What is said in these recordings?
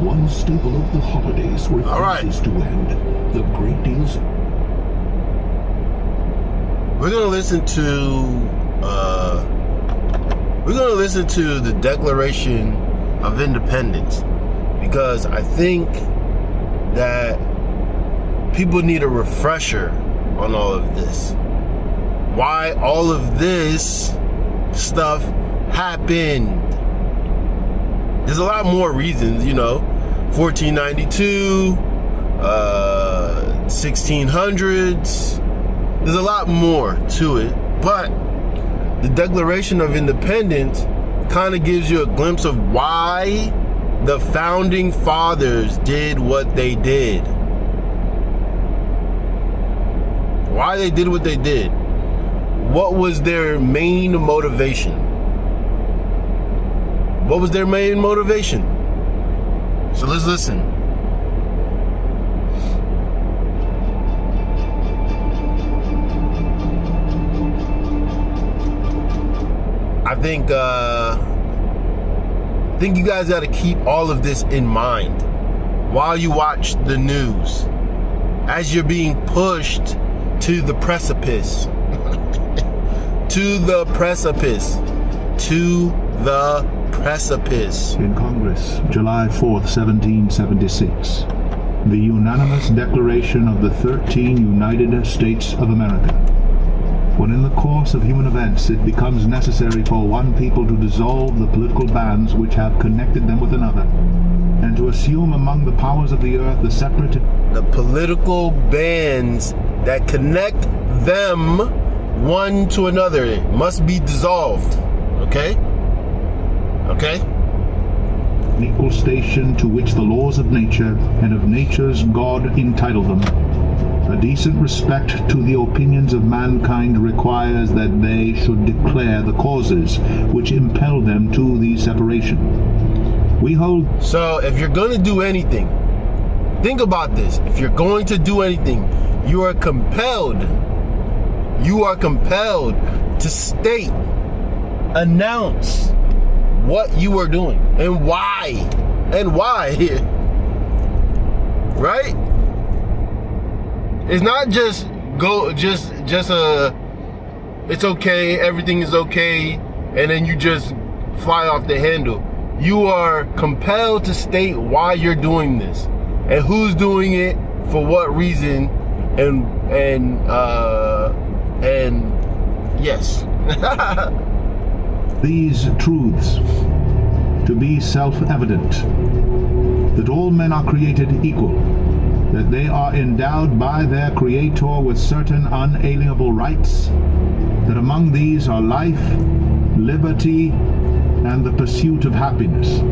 one staple of the holidays refuses to end. The great deals. We're gonna listen to the Declaration of Independence, because I think that people need a refresher on all of this. Why all of this stuff happened. There's a lot more reasons, 1492, 1600s. There's a lot more to it, but the Declaration of Independence kind of gives you a glimpse of why the founding fathers did what they did. Why they did what they did. What was their main motivation? What was their main motivation? So let's listen. I think you guys got to keep all of this in mind while you watch the news, as you're being pushed to the precipice. To the precipice. To the precipice. In Congress, July 4th, 1776. The unanimous declaration of the 13 United States of America. When in the course of human events it becomes necessary for one people to dissolve the political bands which have connected them with another, and to assume among the powers of the earth the political bands that connect them one to another must be dissolved. Okay? Equal station to which the laws of nature and of nature's God entitle them. A decent respect to the opinions of mankind requires that they should declare the causes which impel them to the separation. We hold... So, if you're going to do anything, think about this. If you're going to do anything, you are compelled to state, announce what you are doing and why. Right? It's not just it's okay, everything is okay, and then you just fly off the handle. You are compelled to state why you're doing this and who's doing it, for what reason, and yes. These truths to be self-evident, that all men are created equal, that they are endowed by their Creator with certain unalienable rights, that among these are life, liberty, and the pursuit of happiness.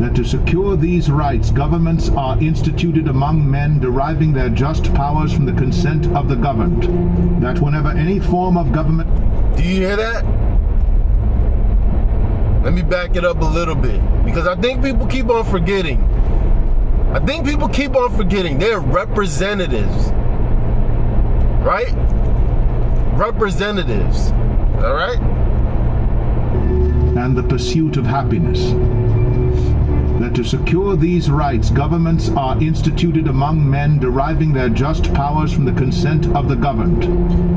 That to secure these rights, governments are instituted among men deriving their just powers from the consent of the governed. That whenever any form of government... Do you hear that? Let me back it up a little bit, because I think people keep on forgetting. They're representatives, right? Representatives, all right? And the pursuit of happiness. That to secure these rights, governments are instituted among men deriving their just powers from the consent of the governed.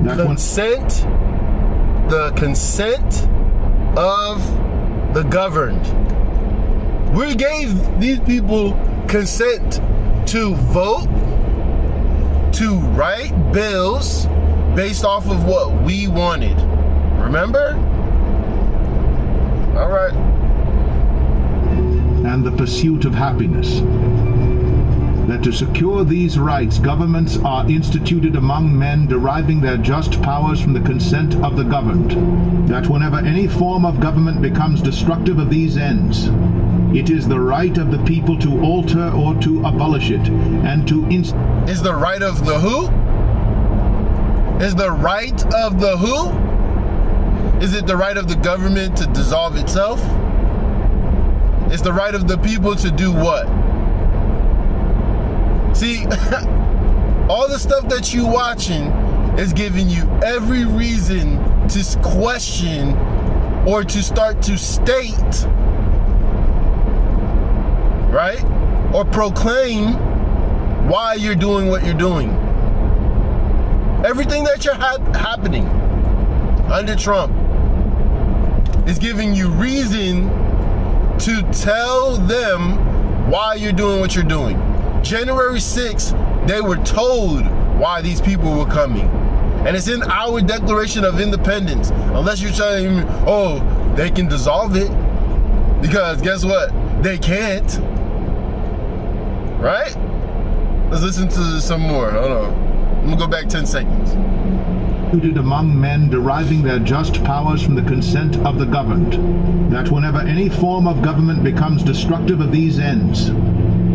That the consent of the governed. We gave these people consent to vote, to write bills based off of what we wanted. Remember? All right. And the pursuit of happiness. That to secure these rights, governments are instituted among men deriving their just powers from the consent of the governed. That whenever any form of government becomes destructive of these ends, it is the right of the people to alter or to abolish it, and to Is the right of the who? Is the right of the who? Is it the right of the government to dissolve itself? It's the right of the people to do what? See, all the stuff that you watching is giving you every reason to question or to start to state right? Or proclaim why you're doing what you're doing. Everything that you're happening under Trump is giving you reason to tell them why you're doing what you're doing. January 6th, they were told why these people were coming. And it's in our Declaration of Independence. Unless you're telling me, oh, they can dissolve it. Because guess what? They can't. Right? Let's listen to some more. Hold on. I'm gonna go back 10 seconds. Included among men deriving their just powers from the consent of the governed, that whenever any form of government becomes destructive of these ends,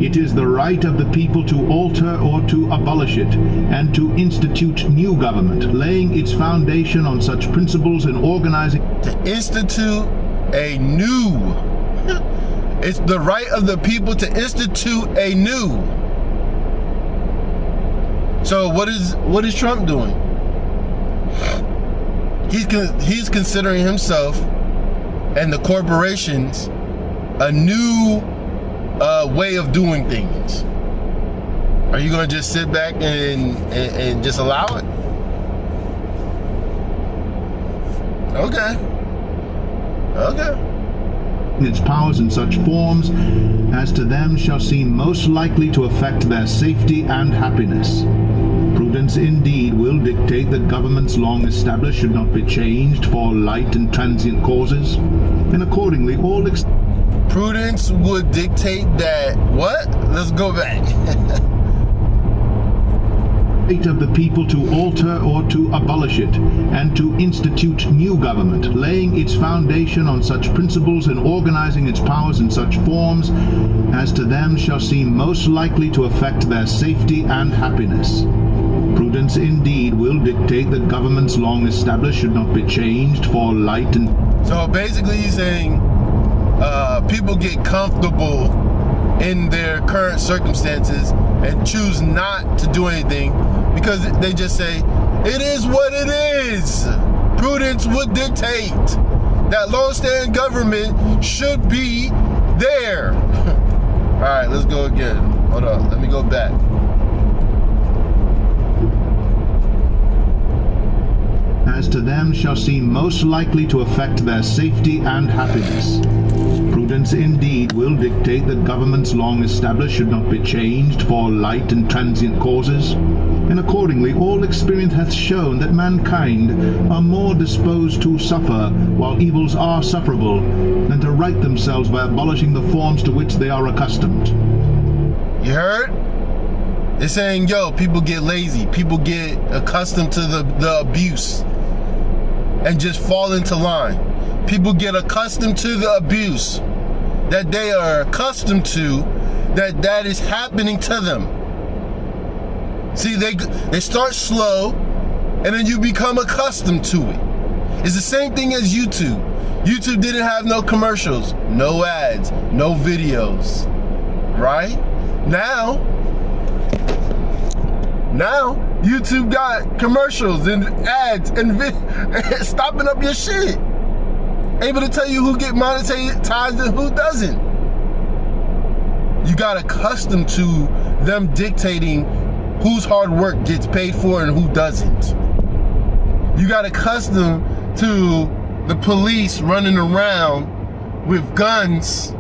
it is the right of the people to alter or to abolish it, and to institute new government, laying its foundation on such principles and organizing. To institute a new. It's the right of the people to institute a new. So what is Trump doing? He's considering himself and the corporations a new way of doing things. Are you going to just sit back and just allow it? Okay. Its powers in such forms as to them shall seem most likely to affect their safety and happiness. Prudence indeed will dictate that governments long established should not be changed for light and transient causes, and accordingly all Prudence would dictate that what? Let's go back. of the people to alter or to abolish it, and to institute new government, laying its foundation on such principles and organizing its powers in such forms as to them shall seem most likely to affect their safety and happiness. Prudence indeed will dictate that governments long established should not be changed for light and... So basically he's saying people get comfortable in their current circumstances and choose not to do anything because they just say, it is what it is. Prudence would dictate that long-standing government should be there. All right, let's go again. Hold on, let me go back. As to them shall seem most likely to affect their safety and happiness. Prudence indeed will dictate that governments long established should not be changed for light and transient causes, and accordingly all experience hath shown that mankind are more disposed to suffer while evils are sufferable than to right themselves by abolishing the forms to which they are accustomed. You heard? They're saying, yo, people get lazy, people get accustomed to the abuse and just fall into line. People get accustomed to the abuse that they are accustomed to, that is happening to them. See, they start slow and then you become accustomed to it. It's the same thing as YouTube. YouTube didn't have no commercials, no ads, no videos, right? Now YouTube got commercials and ads and stopping up your shit. Able to tell you who get monetized and who doesn't. You got accustomed to them dictating whose hard work gets paid for and who doesn't. You got accustomed to the police running around with guns,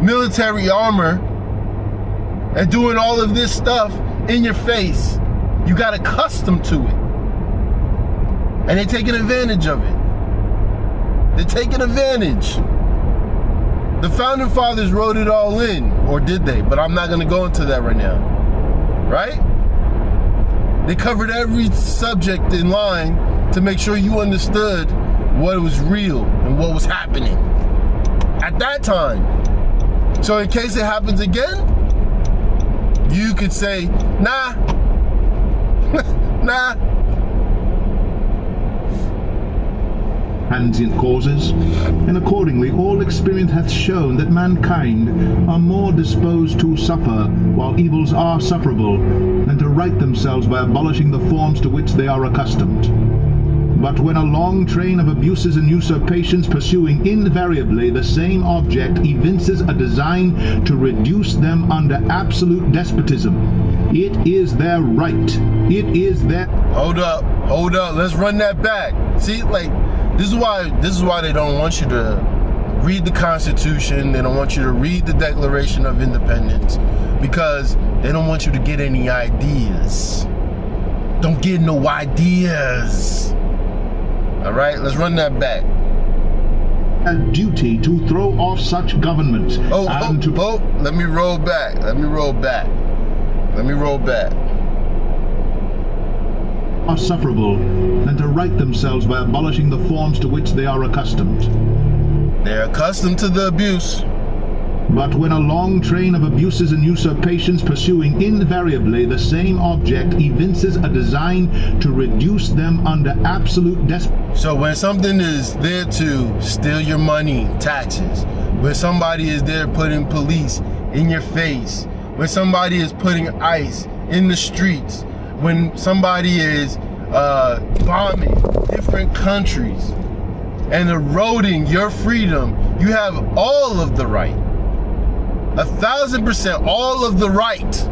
military armor, and doing all of this stuff in your face. You got accustomed to it. And they're taking advantage of it. They're taking advantage. The founding fathers wrote it all in, or did they? But I'm not gonna go into that right now. Right? They covered every subject in line to make sure you understood what was real and what was happening at that time. So in case it happens again, you could say, nah, nah. Transient causes, and accordingly all experience hath shown that mankind are more disposed to suffer while evils are sufferable than to right themselves by abolishing the forms to which they are accustomed. But when a long train of abuses and usurpations pursuing invariably the same object evinces a design to reduce them under absolute despotism, it is their right. It is their... Hold up, let's run that back. See, like, this is why they don't want you to read the Constitution. They don't want you to read the Declaration of Independence, because they don't want you to get any ideas. Don't get no ideas. All right, let's run that back. A duty to throw off such governments. Let me roll back. Are sufferable than to right themselves by abolishing the forms to which they are accustomed. They're accustomed to the abuse. But when a long train of abuses and usurpations pursuing invariably the same object evinces a design to reduce them under absolute despotism. So when something is there to steal your money, taxes, when somebody is there putting police in your face, when somebody is putting ICE in the streets, when somebody is bombing different countries and eroding your freedom, you have all of the right. 1,000% all of the right.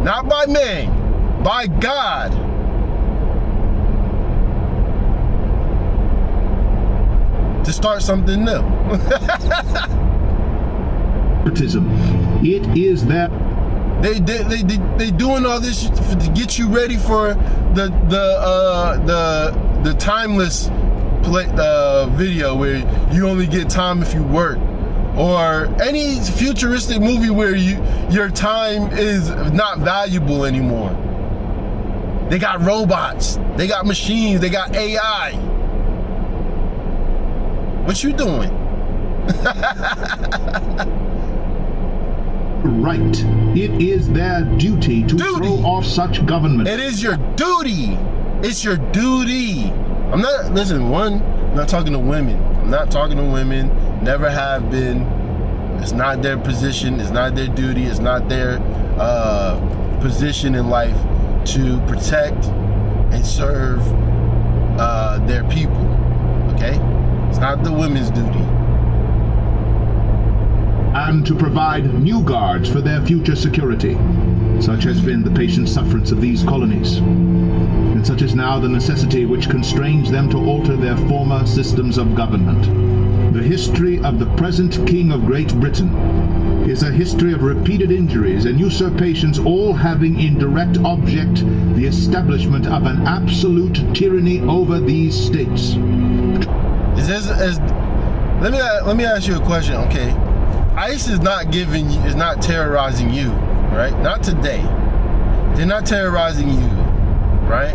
Not by man, by God. To start something new. It is that they doing all this to get you ready for the timeless video where you only get time if you work, or any futuristic movie where your time is not valuable anymore. They got robots, they got machines, they got AI. What you doing? Right. It is their duty to throw off such government. It is your duty. It's your duty. I'm not talking to women. I'm not talking to women. Never have been. It's not their position. It's not their duty. It's not their position in life to protect and serve their people. Okay? It's not the women's duty. And to provide new guards for their future security. Such has been the patient sufferance of these colonies, and such is now the necessity which constrains them to alter their former systems of government. The history of the present King of Great Britain is a history of repeated injuries and usurpations, all having in direct object the establishment of an absolute tyranny over these states. Let me ask you a question, okay? ICE is not terrorizing you, right? Not today. They're not terrorizing you, right?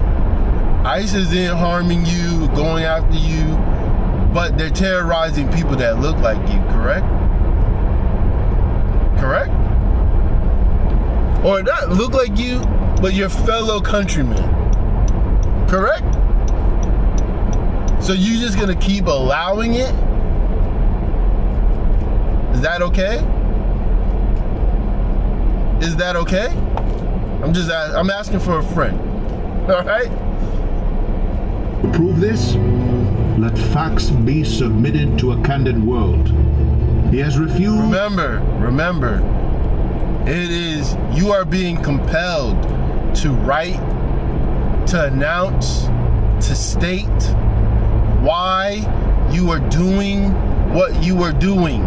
ICE isn't harming you, going after you, but they're terrorizing people that look like you, correct? Correct? Or not look like you, but your fellow countrymen, correct? So you just gonna keep allowing it? Is that okay? Is that okay? I'm asking for a friend. All right? To prove this, let facts be submitted to a candid world. He has refused. Remember, you are being compelled to write, to announce, to state why you are doing what you are doing.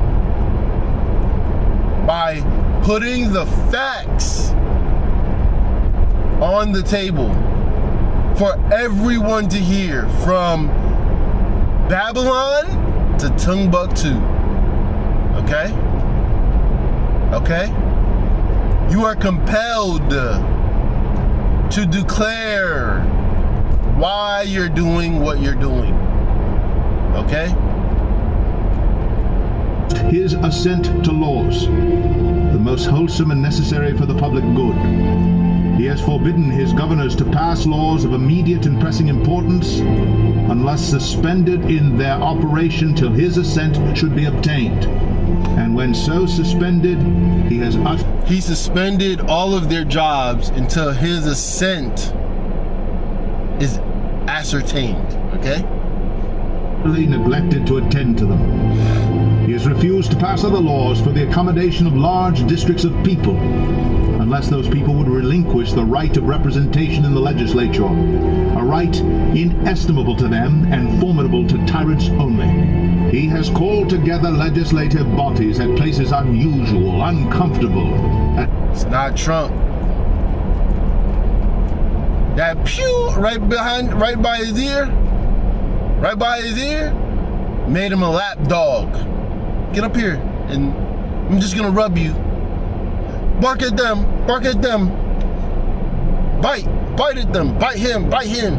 By putting the facts on the table for everyone to hear, from Babylon to Timbuktu. Okay? You are compelled to declare why you're doing what you're doing. Okay? His assent to laws, the most wholesome and necessary for the public good. He has forbidden his governors to pass laws of immediate and pressing importance unless suspended in their operation till his assent should be obtained. And when so suspended, he suspended all of their jobs until his assent is ascertained, okay? Neglected to attend to them. He has refused to pass other laws for the accommodation of large districts of people, unless those people would relinquish the right of representation in the legislature, a right inestimable to them and formidable to tyrants only. He has called together legislative bodies at places unusual, uncomfortable. It's not Trump. That pew right by his ear, made him a lap dog. Get up here, and I'm just gonna rub you. Bark at them, bite at them, bite him.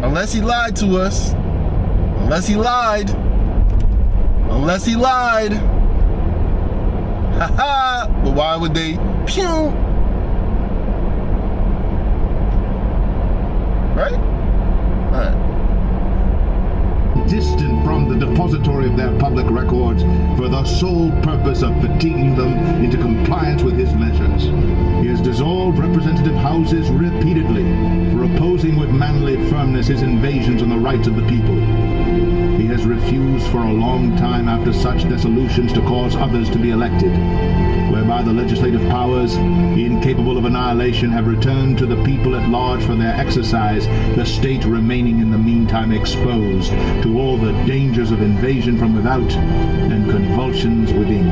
Unless he lied to us, unless he lied. Haha, but why would they pew? Right? Alright. Distant from the depository of their public records for the sole purpose of fatiguing them into compliance with his measures. He has dissolved representative houses repeatedly for opposing with manly firmness his invasions on the rights of the people. He has refused for a long time after such dissolutions to cause others to be elected, whereby the legislative powers, incapable of annihilation, have returned to the people at large for their exercise, the state remaining in the meantime exposed to all the dangers of invasion from without and convulsions within.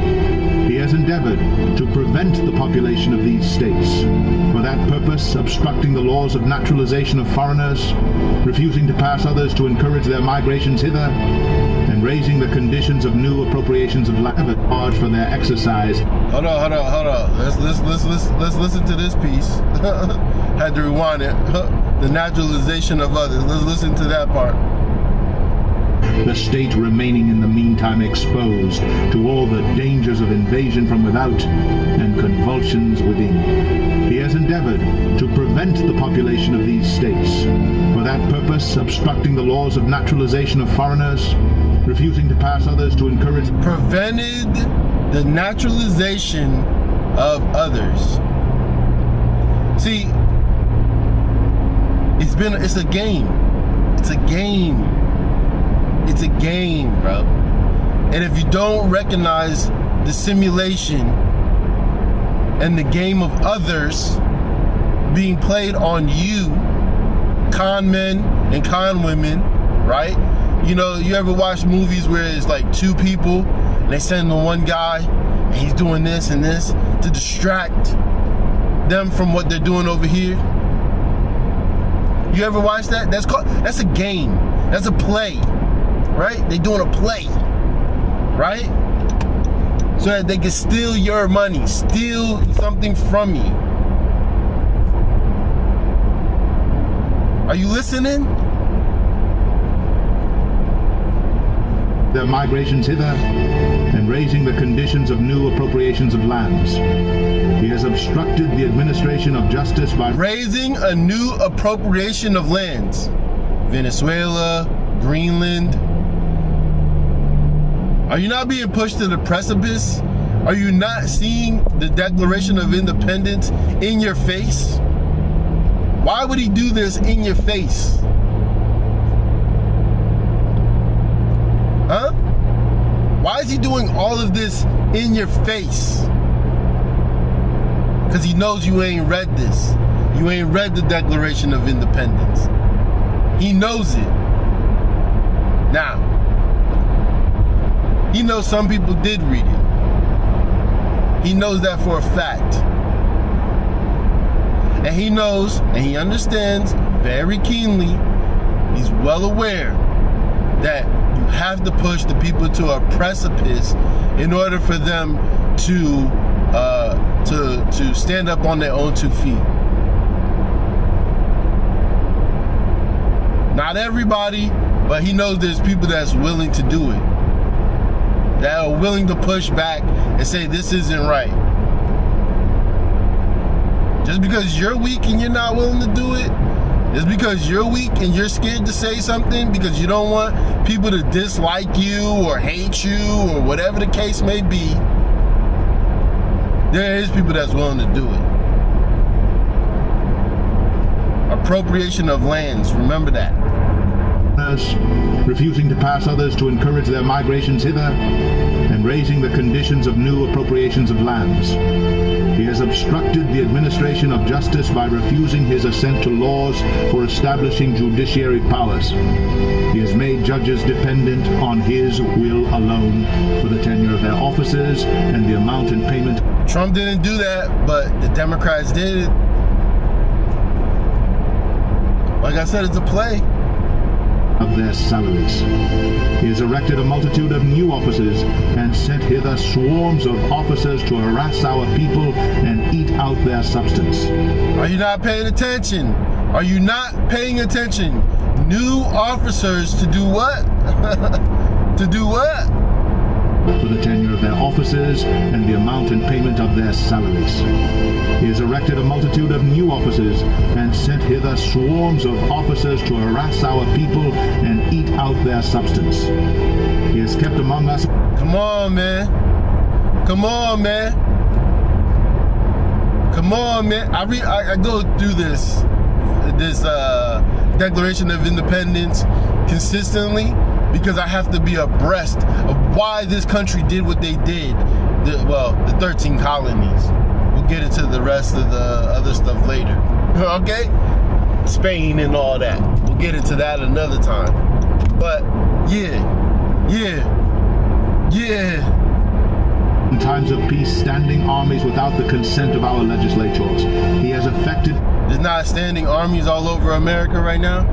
He has endeavored to prevent the population of these states, for that purpose obstructing the laws of naturalization of foreigners, refusing to pass others to encourage their migrations hither, and raising the conditions of new appropriations of land at large for their exercise. Hold on. Let's listen to this piece. Had to rewind it. The naturalization of others. Let's listen to that part. The state remaining in the meantime exposed to all the dangers of invasion from without and convulsions within. He has endeavored to prevent the population of these states, for that purpose obstructing the laws of naturalization of foreigners, refusing to pass others to encourage. Prevented the naturalization of others. See, it's a game. It's a game, bro. And if you don't recognize the simulation and the game of others being played on you, con men and con women, right? You know, you ever watch movies where it's like two people and they send the one guy and he's doing this and this to distract them from what they're doing over here? You ever watch that? That's a game. That's a play. Right? They doing a play, right? So that they can steal your money, steal something from you. Are you listening? Their migrations hither and raising the conditions of new appropriations of lands. He has obstructed the administration of justice by raising a new appropriation of lands. Venezuela, Greenland. Are you not being pushed to the precipice? Are you not seeing the Declaration of Independence in your face? Why would he do this in your face? Huh? Why is he doing all of this in your face? Because he knows you ain't read this. You ain't read the Declaration of Independence. He knows it. Now, he knows some people did read it. He knows that for a fact. And he knows, and he understands very keenly, he's well aware that you have to push the people to a precipice in order for them to stand up on their own 2 feet. Not everybody, but he knows there's people that's willing to do it. That are willing to push back and say this isn't right. Just because you're weak and you're not willing to do it, just because you're weak and you're scared to say something because you don't want people to dislike you or hate you or whatever the case may be, there is people that's willing to do it. appropriation of lands. Remember that. Refusing to pass others to encourage their migrations hither, and raising the conditions of new appropriations of lands. He has obstructed the administration of justice by refusing his assent to laws for establishing judiciary powers. He has made judges dependent on his will alone for the tenure of their offices and the amount and payment. Trump didn't do that, but the Democrats did. Like I said, it's a play. Of their salaries. He has erected a multitude of new offices and sent hither swarms of officers to harass our people and eat out their substance. Are you not paying attention? Are you not paying attention? New officers to do what? To do what? For the tenure of their offices and the amount and payment of their salaries. He has erected a multitude of new offices and sent hither swarms of officers to harass our people and eat out their substance. He has kept among us. Come on, man. Come on, man. Come on, man. I go through this Declaration of Independence consistently, because I have to be abreast of why this country did what they did. The 13 colonies. We'll get into the rest of the other stuff later. Okay? Spain and all that. We'll get into that another time. But yeah. In times of peace, standing armies without the consent of our legislators. He has effected. There's not standing armies all over America right now.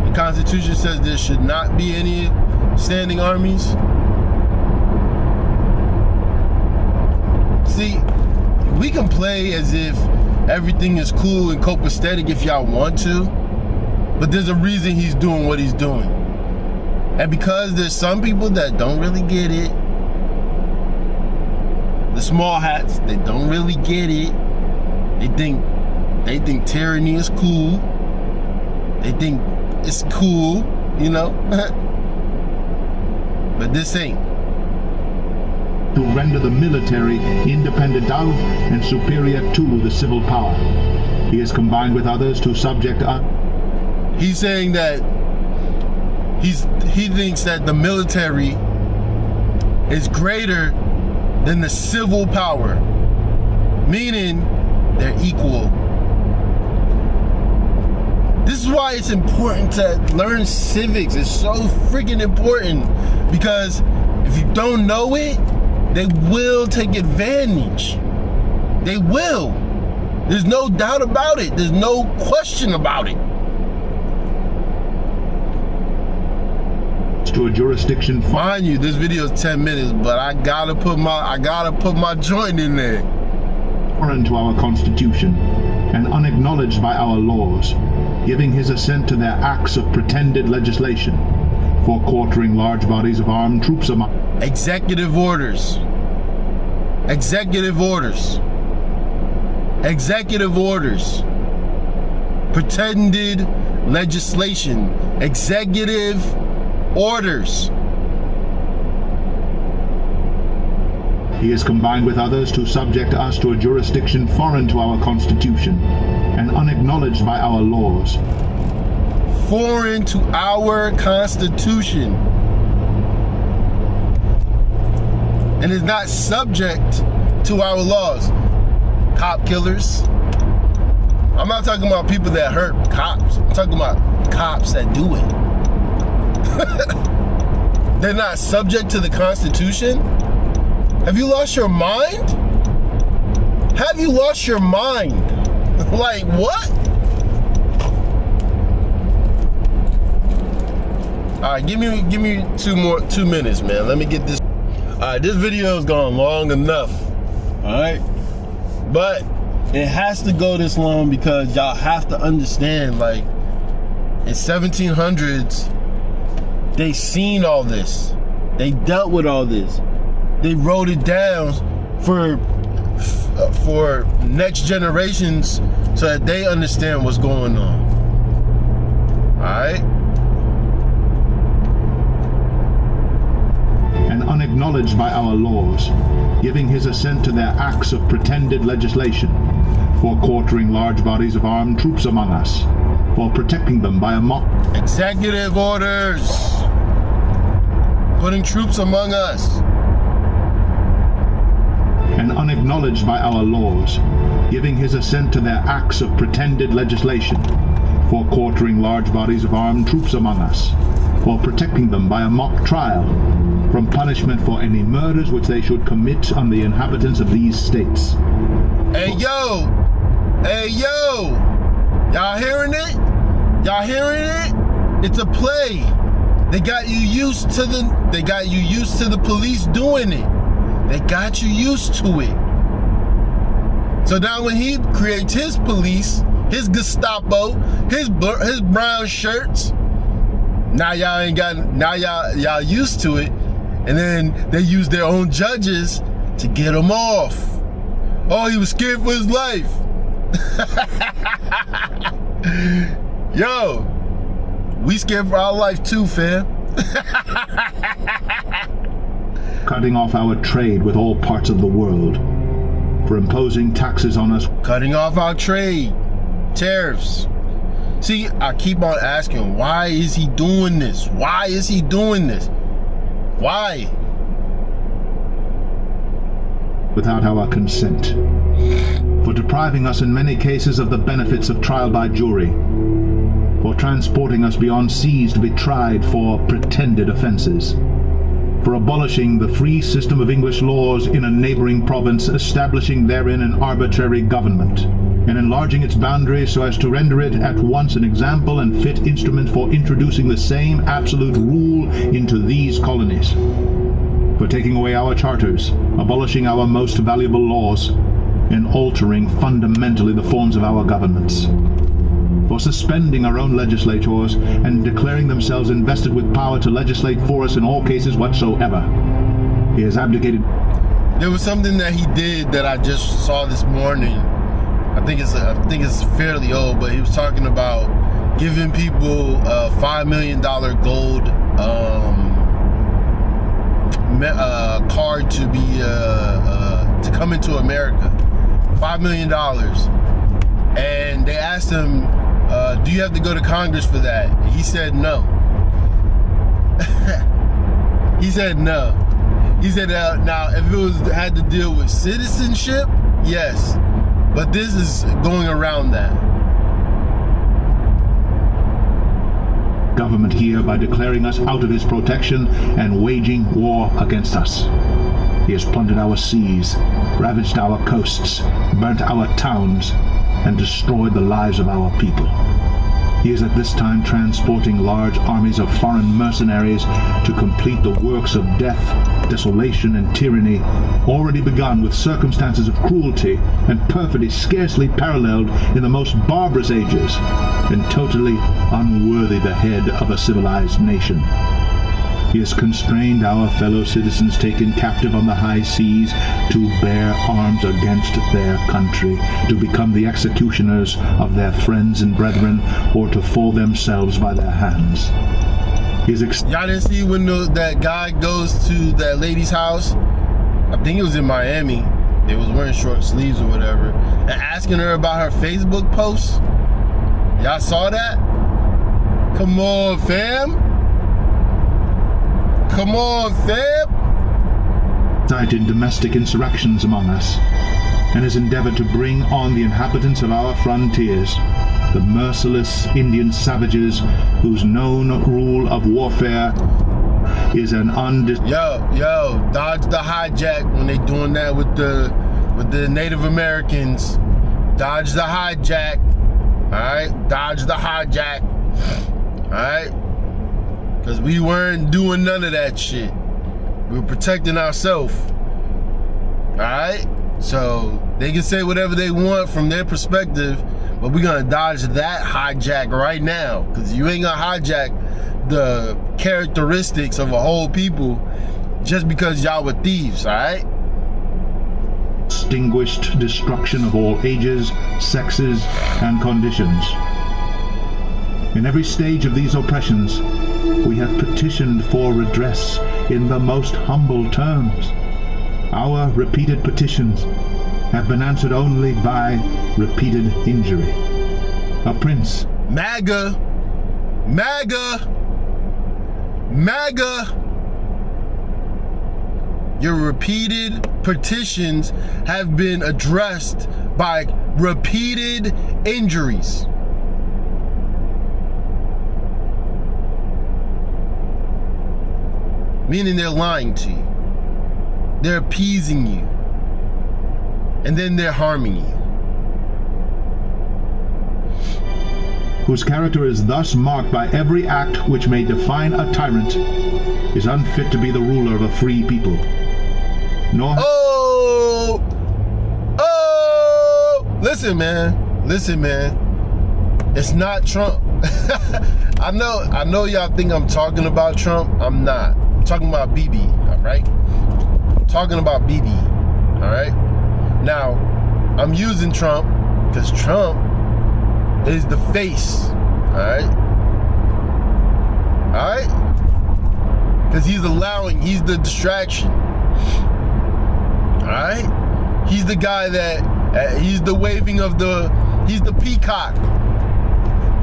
The Constitution says there should not be any standing armies. See, we can play as if everything is cool and copacetic if y'all want to, but there's a reason he's doing what he's doing. And because there's some people that don't really get it, the small hats, they don't really get it. They think tyranny is cool. They think it's cool, you know? But this ain't. To render the military independent of and superior to the civil power. He has combined with others to subject us. He's saying that he thinks that the military is greater than the civil power, meaning they're equal. This is why it's important to learn civics. It's so freaking important, because if you don't know it, they will take advantage. They will. There's no doubt about it. There's no question about it. To a jurisdiction. Mind you, this video is 10 minutes, but I gotta put my joint in there. Foreign to our Constitution and unacknowledged by our laws, giving his assent to their acts of pretended legislation for quartering large bodies of armed troops among. Executive orders. Executive orders. Executive orders. Pretended legislation. Executive orders. He has combined with others to subject us to a jurisdiction foreign to our Constitution and unacknowledged by our laws. Foreign to our Constitution. And is not subject to our laws. Cop killers. I'm not talking about people that hurt cops. I'm talking about cops that do it. They're not subject to the Constitution? Have you lost your mind? Have you lost your mind? Like what? Alright, give me 2 minutes, man. Let me get this. Alright, this video has gone long enough. Alright? But it has to go this long because y'all have to understand, like, in 1700s, they seen all this. They dealt with all this. They wrote it down for next generations so that they understand what's going on. Alright? And unacknowledged by our laws, giving his assent to their acts of pretended legislation for quartering large bodies of armed troops among us, for protecting them by a mock executive orders, putting troops among us, and unacknowledged by our laws, giving his assent to their acts of pretended legislation, for quartering large bodies of armed troops among us, for protecting them by a mock trial, from punishment for any murders which they should commit on the inhabitants of these states. Hey yo! Hey yo! Y'all hearing it? Y'all hearing it? It's a play. They got you used to the police doing it. They got you used to it. So now when he creates his police, his Gestapo, his brown shirts, now y'all used to it, and then they use their own judges to get him off. Oh, he was scared for his life. Yo, we scared for our life too, fam. Cutting off our trade with all parts of the world, for imposing taxes on us. Cutting off our trade, tariffs. See, I keep on asking, why is he doing this? Why is he doing this? Why? Without our consent, for depriving us in many cases of the benefits of trial by jury, for transporting us beyond seas to be tried for pretended offenses, for abolishing the free system of English laws in a neighboring province, establishing therein an arbitrary government, and enlarging its boundaries so as to render it at once an example and fit instrument for introducing the same absolute rule into these colonies, for taking away our charters, abolishing our most valuable laws, and altering fundamentally the forms of our governments, for suspending our own legislators and declaring themselves invested with power to legislate for us in all cases whatsoever. He has abdicated. There was something that he did that I just saw this morning. I think it's fairly old, but he was talking about giving people a $5 million gold card to be to come into America. $5 million. And they asked him, do you have to go to Congress for that? And he said no. He said no. He said now if it had to deal with citizenship, yes. But this is going around that. Government here by declaring us out of his protection and waging war against us. He has plundered our seas, ravaged our coasts, burnt our towns, and destroyed the lives of our people. He is at this time transporting large armies of foreign mercenaries to complete the works of death, desolation, and tyranny already begun with circumstances of cruelty and perfidy scarcely paralleled in the most barbarous ages, and totally unworthy the head of a civilized nation. He has constrained our fellow citizens taken captive on the high seas to bear arms against their country, to become the executioners of their friends and brethren, or to fall themselves by their hands. Y'all didn't see when that guy goes to that lady's house? I think it was in Miami. They was wearing short sleeves or whatever, and asking her about her Facebook posts. Y'all saw that? Come on, fam. Come on, fam! Incited domestic insurrections among us, and has endeavored to bring on the inhabitants of our frontiers, the merciless Indian savages whose known rule of warfare is an Yo, dodge the hijack when they doing that with the Native Americans. Dodge the hijack. Alright? Dodge the hijack. Alright? Because we weren't doing none of that shit. We were protecting ourselves. Alright? So they can say whatever they want from their perspective, but we're gonna dodge that hijack right now. Because you ain't gonna hijack the characteristics of a whole people just because y'all were thieves, alright? Distinguished destruction of all ages, sexes, and conditions. In every stage of these oppressions, we have petitioned for redress in the most humble terms. Our repeated petitions have been answered only by repeated injury. A prince. MAGA. Your repeated petitions have been addressed by repeated injuries. Meaning they're lying to you. They're appeasing you. And then they're harming you. Whose character is thus marked by every act which may define a tyrant, is unfit to be the ruler of a free people. Nor... Listen, man. It's not Trump. I know y'all think I'm talking about Trump. I'm not. I'm talking about BB, all right? I'm talking about BB, all right? Now, I'm using Trump because Trump is the face, all right? All right? Because he's the distraction, all right? He's the guy that, he's the waving of he's the peacock.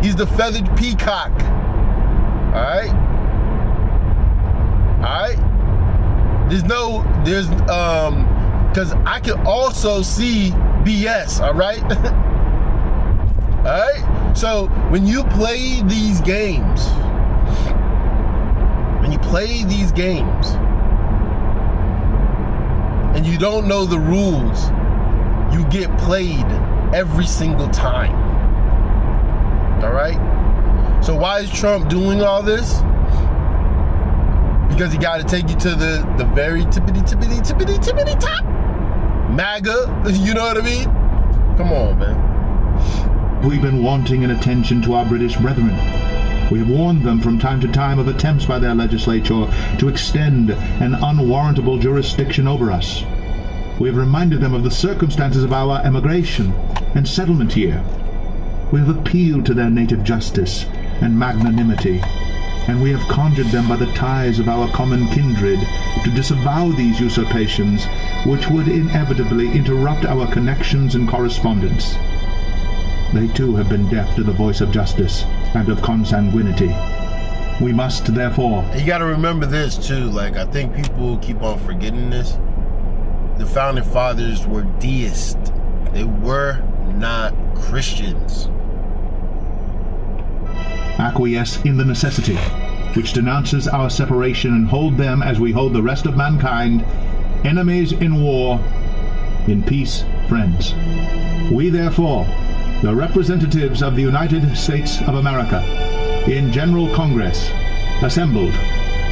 He's the feathered peacock, all right? All right? Because I can also see BS, all right? All right? So when you play these games, and you don't know the rules, you get played every single time. All right? So why is Trump doing all this? Because he got to take you to the very tippity top. MAGA, you know what I mean? Come on, man. We've been wanting in attention to our British brethren. We have warned them from time to time of attempts by their legislature to extend an unwarrantable jurisdiction over us. We have reminded them of the circumstances of our emigration and settlement here. We have appealed to their native justice and magnanimity, and we have conjured them by the ties of our common kindred to disavow these usurpations, which would inevitably interrupt our connections and correspondence. They too have been deaf to the voice of justice and of consanguinity. We must, therefore... You gotta remember this too, like, I think people keep on forgetting this. The founding fathers were deists. They were not Christians. Acquiesce in the necessity, which denounces our separation, and hold them as we hold the rest of mankind, enemies in war, in peace, friends. We, therefore, the representatives of the United States of America, in General Congress, assembled,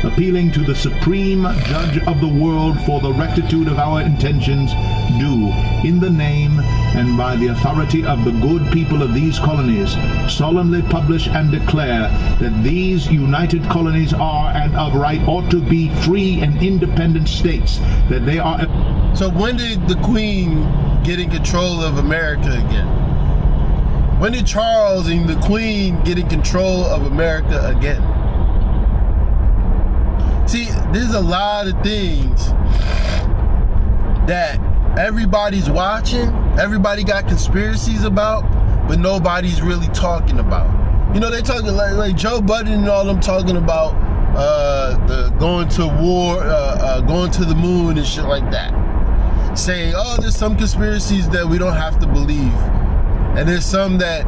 appealing to the Supreme Judge of the world for the rectitude of our intentions, do, in the name and by the authority of the good people of these colonies, solemnly publish and declare that these united colonies are and of right ought to be free and independent states, that they are... So when did the Queen get in control of America again? When did Charles and the Queen get in control of America again? See, there's a lot of things that everybody's watching, everybody got conspiracies about, but nobody's really talking about. You know, they talking like Joe Budden and all them talking about the going to war, going to the moon and shit like that. Saying, oh, there's some conspiracies that we don't have to believe. And there's some that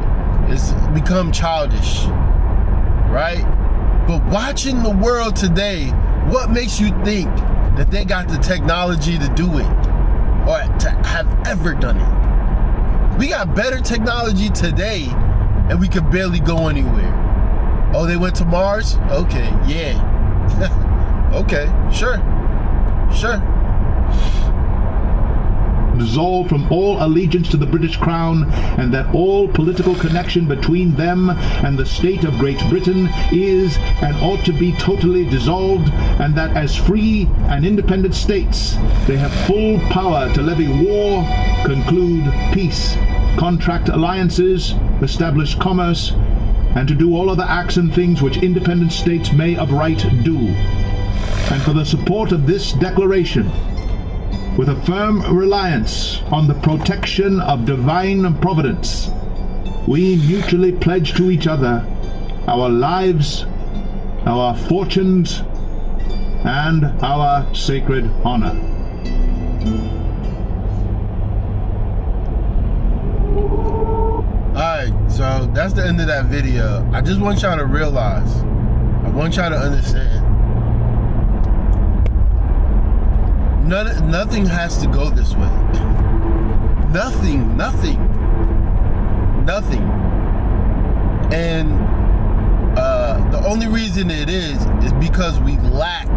is become childish, right? But watching the world today, what makes you think that they got the technology to do it or to have ever done it? We got better technology today and we could barely go anywhere. Oh, they went to Mars? Okay, yeah. Okay, sure. Dissolve from all allegiance to the British Crown, and that all political connection between them and the state of Great Britain is and ought to be totally dissolved, and that as free and independent states they have full power to levy war, conclude peace, contract alliances, establish commerce, and to do all other acts and things which independent states may of right do. And for the support of this declaration, with a firm reliance on the protection of divine providence, we mutually pledge to each other our lives, our fortunes, and our sacred honor. Alright, so that's the end of that video. I just want y'all to realize, I want y'all to understand, nothing has to go this way. Nothing. And the only reason it is because we lack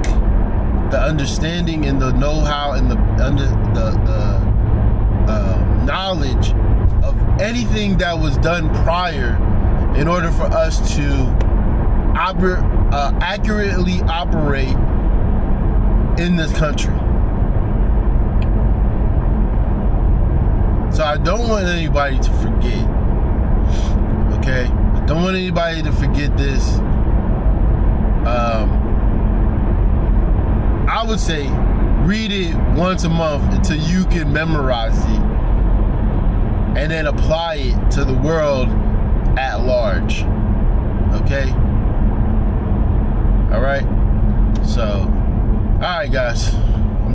the understanding and the know-how and the knowledge of anything that was done prior in order for us to accurately operate in this country. So I don't want anybody to forget, okay? I don't want anybody to forget this. I would say read it once a month until you can memorize it and then apply it to the world at large, okay? All right? So, all right, guys.